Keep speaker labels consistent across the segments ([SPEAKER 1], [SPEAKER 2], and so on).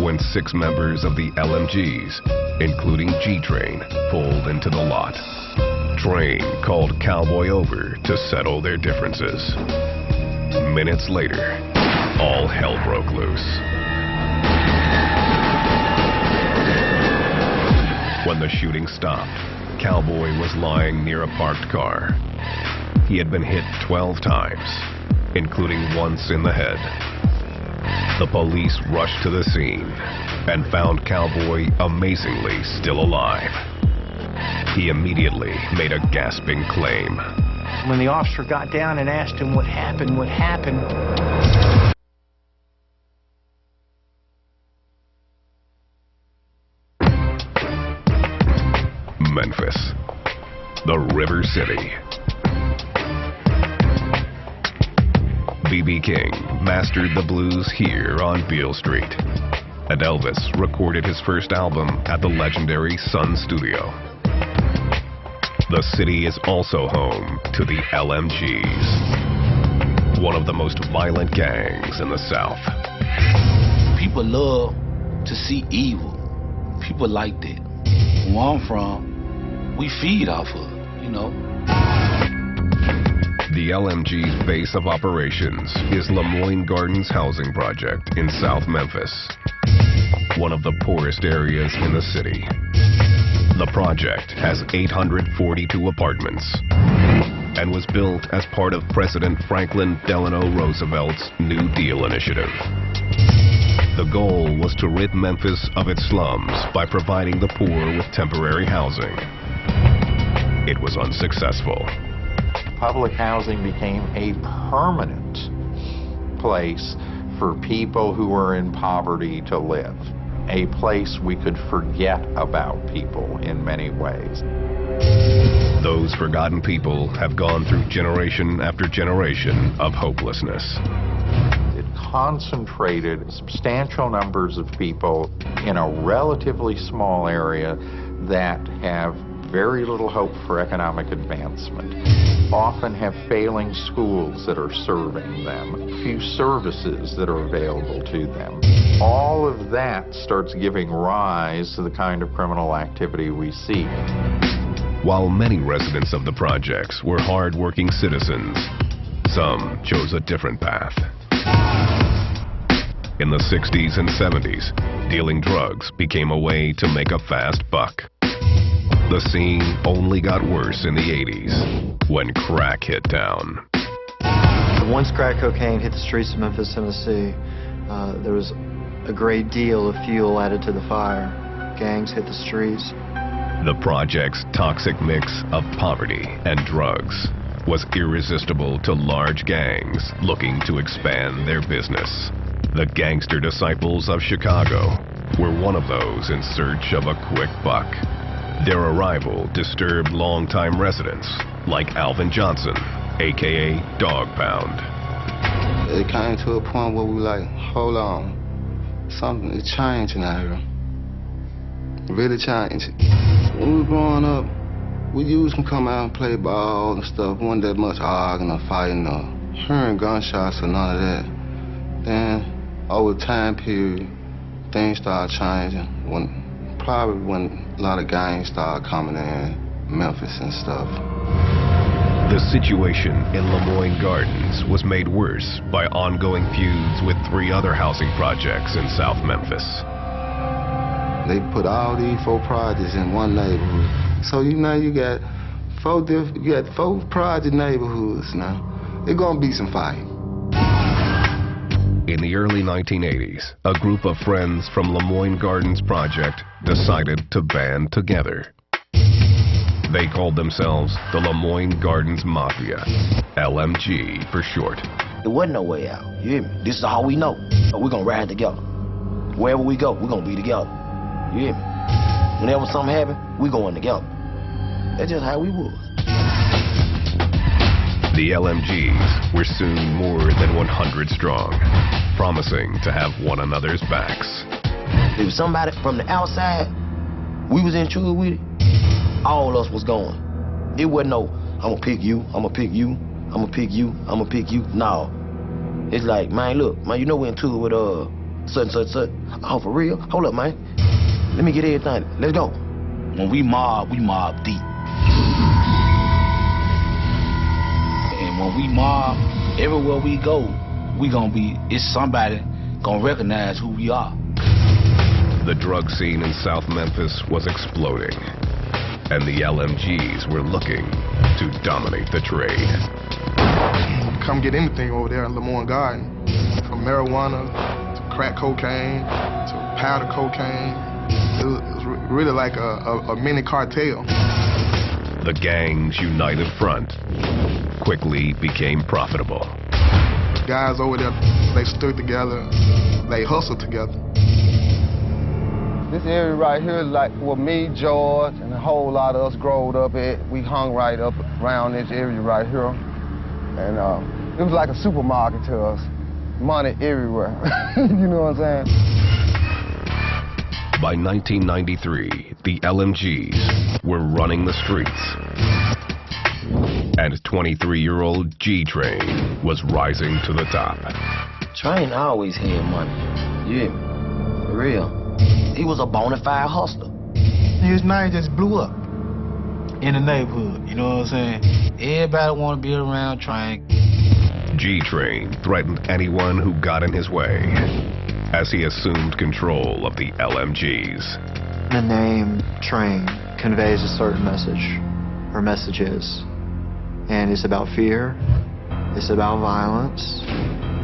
[SPEAKER 1] when 6 members of the LMGs, including G-Train, pulled into the lot. Train called Cowboy over to settle their differences. Minutes later, all hell broke loose. When the shooting stopped, Cowboy was lying near a parked car. He had been hit 12 times, including once in the head. The police rushed to the scene and found Cowboy amazingly still alive. He immediately made a gasping claim.
[SPEAKER 2] When the officer got down and asked him what happened,
[SPEAKER 1] Memphis, the River City. B.B. King mastered the blues here on Beale Street, and Elvis recorded his first album at the legendary Sun Studio. The city is also home to the LMGs, one of the most violent gangs in the South.
[SPEAKER 3] People love to see evil. People like that. Where I'm from, we feed off of it, you know.
[SPEAKER 1] The LMG's base of operations is Lemoyne Gardens Housing Project in South Memphis, one of the poorest areas in the city. The project has 842 apartments and was built as part of President Franklin Delano Roosevelt's New Deal initiative. The goal was to rid Memphis of its slums by providing the poor with temporary housing. It was unsuccessful.
[SPEAKER 4] Public housing became a permanent place for people who were in poverty to live. A place we could forget about people in many ways.
[SPEAKER 1] Those forgotten people have gone through generation after generation of hopelessness.
[SPEAKER 4] It concentrated substantial numbers of people in a relatively small area that have very little hope for economic advancement, often have failing schools that are serving them, few services that are available to them. All of that starts giving rise to the kind of criminal activity we see.
[SPEAKER 1] While many residents of the projects were hard-working citizens, some chose a different path. In the 60s and 70s, dealing drugs became a way to make a fast buck. The scene only got worse in the 80s, when crack hit town.
[SPEAKER 5] Once crack cocaine hit the streets of Memphis, Tennessee, there was a great deal of fuel added to the fire. Gangs hit the streets.
[SPEAKER 1] The project's toxic mix of poverty and drugs was irresistible to large gangs looking to expand their business. The Gangster Disciples of Chicago were one of those in search of a quick buck. Their arrival disturbed longtime residents like Alvin Johnson, a.k.a. Dog Pound.
[SPEAKER 6] It came to a point where we were like, hold on, something is changing out here. Really changing. When we were growing up, we used to come out and play ball and stuff. Wasn't that much arguing or fighting or hearing gunshots or none of that. Then, over the time period, things started changing. Probably when a lot of gangs started coming in Memphis and stuff.
[SPEAKER 1] The situation in Lemoyne Gardens was made worse by ongoing feuds with 3 other housing projects in South Memphis.
[SPEAKER 6] They put all these 4 projects in one neighborhood. So you got 4 project neighborhoods now. There's gonna be some fighting.
[SPEAKER 1] In the early 1980s, a group of friends from Lemoyne Gardens Project decided to band together. They called themselves the Lemoyne Gardens Mafia, LMG for short.
[SPEAKER 3] There wasn't no way out, you hear me? This is all we know. We're gonna ride together. Wherever we go, we're gonna be together. You hear me? Whenever something happen, we going together. That's just how we was.
[SPEAKER 1] The LMGs were soon more than 100 strong, promising to have one another's backs.
[SPEAKER 3] If somebody from the outside, we was in trouble with it, all of us was going. It wasn't no, I'm gonna pick you, I'm gonna pick you, I'm gonna pick you, I'm gonna pick you. No. It's like, man, look, man, you know we're in trouble with such and such. Oh, for real? Hold up, man. Let me get everything. Let's go. When we mob deep. And when we mob, everywhere we go, it's somebody gonna recognize who we are.
[SPEAKER 1] The drug scene in South Memphis was exploding, and the LMGs were looking to dominate the trade.
[SPEAKER 7] Come get anything over there in Lemoyne Garden, from marijuana to crack cocaine to powder cocaine. It was really like a mini cartel.
[SPEAKER 1] The gang's united front quickly became profitable.
[SPEAKER 7] Guys over there, they stood together, they hustled together.
[SPEAKER 6] This area right here is like where me, George, and a whole lot of us growed up at. We hung right up around this area right here. And it was like a supermarket to us. Money everywhere. You know what I'm saying?
[SPEAKER 1] By 1993, the LMGs were running the streets. And 23-year-old G-Train was rising to the top.
[SPEAKER 3] Train always had money. Yeah, for real. He was a bona fide hustler.
[SPEAKER 2] His name just blew up in the neighborhood, you know what I'm saying? Everybody want to be around Train.
[SPEAKER 1] G-Train threatened anyone who got in his way as he assumed control of the LMGs.
[SPEAKER 5] The name Train conveys a certain message, or messages. And it's about fear, it's about violence,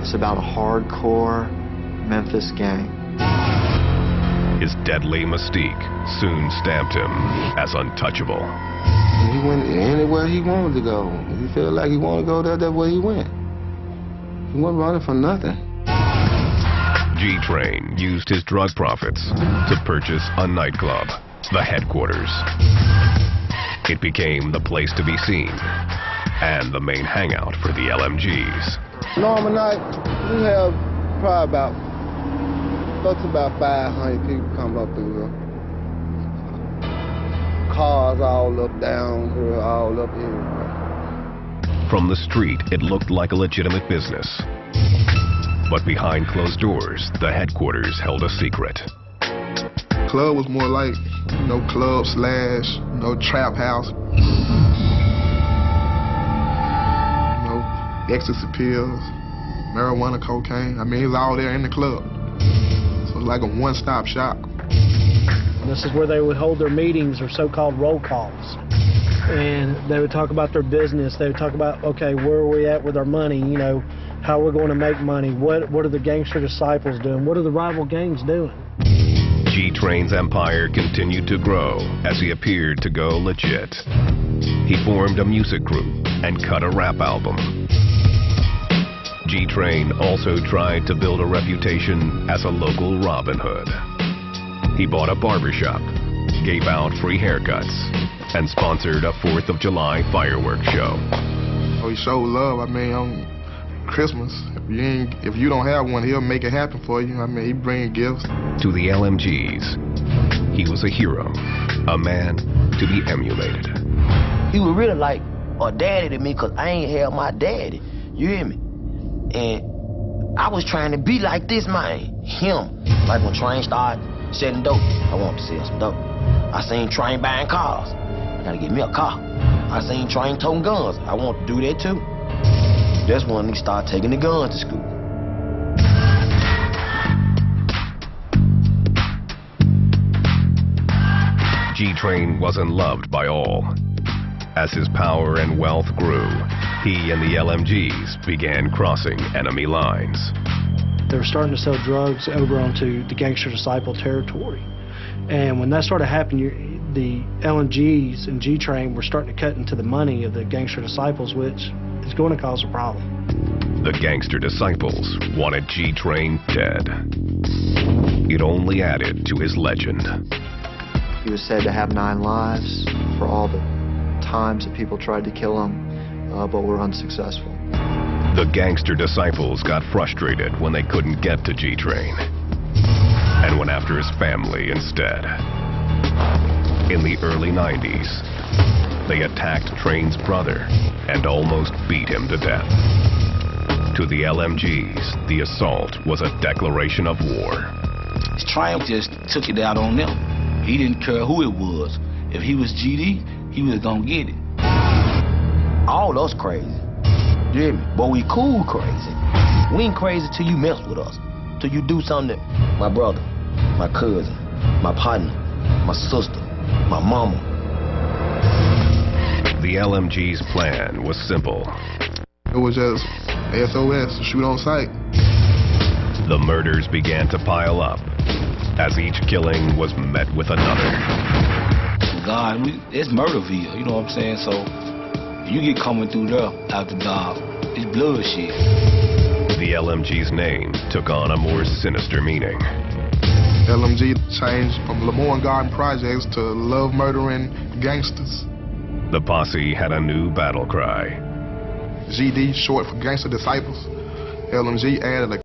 [SPEAKER 5] it's about a hardcore Memphis gang.
[SPEAKER 1] His deadly mystique soon stamped him as untouchable.
[SPEAKER 6] He went anywhere he wanted to go. If he felt like he wanted to go there, that's where he went. He wasn't running for nothing.
[SPEAKER 1] G-Train used his drug profits to purchase a nightclub, the Headquarters. It became the place to be seen and the main hangout for the LMGs.
[SPEAKER 6] Normal night, we have probably about 500 people come up through here. Cars all up, down here, all up here.
[SPEAKER 1] From the street, it looked like a legitimate business. But behind closed doors, the Headquarters held a secret.
[SPEAKER 7] Club was more like, club / trap house. Ecstasy pills, marijuana, cocaine. I mean, it's all there in the club. So it's like a one-stop shop.
[SPEAKER 8] This is where they would hold their meetings, or so-called roll calls. And they would talk about their business. They would talk about, okay, where are we at with our money? How we're going to make money. What are the gangster disciples doing? What are the rival gangs doing?
[SPEAKER 1] G-Train's empire continued to grow as he appeared to go legit. He formed a music group and cut a rap album. G-Train also tried to build a reputation as a local Robin Hood. He bought a barbershop, gave out free haircuts, and sponsored a 4th of July fireworks show.
[SPEAKER 7] He showed love. I mean, on Christmas, if you don't have one, he'll make it happen for you. I mean, he bring gifts.
[SPEAKER 1] To the LMGs, he was a hero, a man to be emulated.
[SPEAKER 3] He was really like a daddy to me, because I ain't had my daddy. You hear me? And I was trying to be like this man, him. Like when Train started selling dope, I wanted to sell some dope. I seen Train buying cars, I gotta get me a car. I seen Train toting guns, I want to do that too. That's when he started taking the guns to school.
[SPEAKER 1] G-Train wasn't loved by all. As his power and wealth grew, he and the LMGs began crossing enemy lines.
[SPEAKER 8] They were starting to sell drugs over onto the gangster disciple territory. And when that started happening, the LMGs and G-Train were starting to cut into the money of the gangster disciples, which is going to cause a problem.
[SPEAKER 1] The gangster disciples wanted G-Train dead. It only added to his legend.
[SPEAKER 5] He was said to have 9 lives for all the times that people tried to kill him, but were unsuccessful.
[SPEAKER 1] The gangster disciples got frustrated when they couldn't get to G-Train and went after his family instead. In the early 90s, they attacked Train's brother and almost beat him to death. To the LMGs, the assault was a declaration of war.
[SPEAKER 2] His triumph just took it out on them. He didn't care who it was. If he was GD, he was gonna get it.
[SPEAKER 3] All us crazy. You hear me? But we cool crazy. We ain't crazy till you mess with us. Till you do something that my brother, my cousin, my partner, my sister, my mama.
[SPEAKER 1] The LMG's plan was simple.
[SPEAKER 7] It was just SOS, shoot on sight.
[SPEAKER 1] The murders began to pile up as each killing was met with another.
[SPEAKER 2] God, it's Murderville, you know what I'm saying? So you get coming through there after dark, it's blood shit.
[SPEAKER 1] The LMG's name took on a more sinister meaning.
[SPEAKER 7] LMG changed from Lemoyne Garden Projects to Love Murdering Gangsters.
[SPEAKER 1] The posse had a new battle cry.
[SPEAKER 7] GD, short for Gangster Disciples. LMG added a